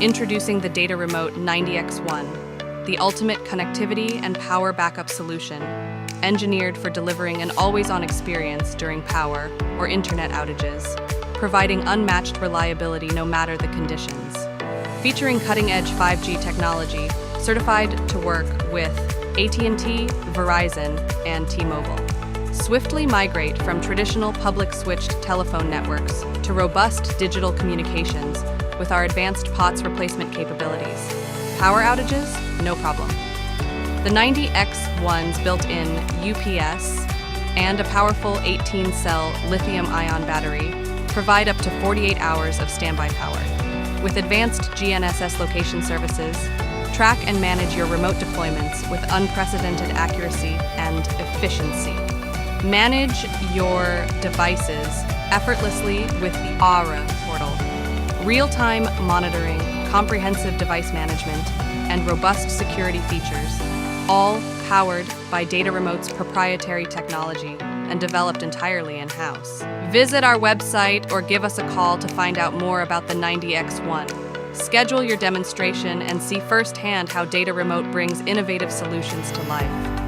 Introducing the DataRemote 90X1, the ultimate connectivity and power backup solution, engineered for delivering an always-on experience during power or internet outages, providing unmatched reliability no matter the conditions. Featuring cutting-edge 5G technology, certified to work with AT&T, Verizon, and T-Mobile. Swiftly migrate from traditional public switched telephone networks to robust digital communications with our advanced POTS replacement capabilities. Power outages? No problem. The 90X1's built-in UPS and a powerful 18-cell lithium-ion battery provide up to 48 hours of standby power. With advanced GNSS location services, track and manage your remote deployments with unprecedented accuracy and efficiency. Manage your devices effortlessly with the Aura portal. Real-time monitoring, comprehensive device management, and robust security features, all powered by DataRemote's proprietary technology and developed entirely in-house. Visit our website or give us a call to find out more about the 90X1. Schedule your demonstration and see firsthand how DataRemote brings innovative solutions to life.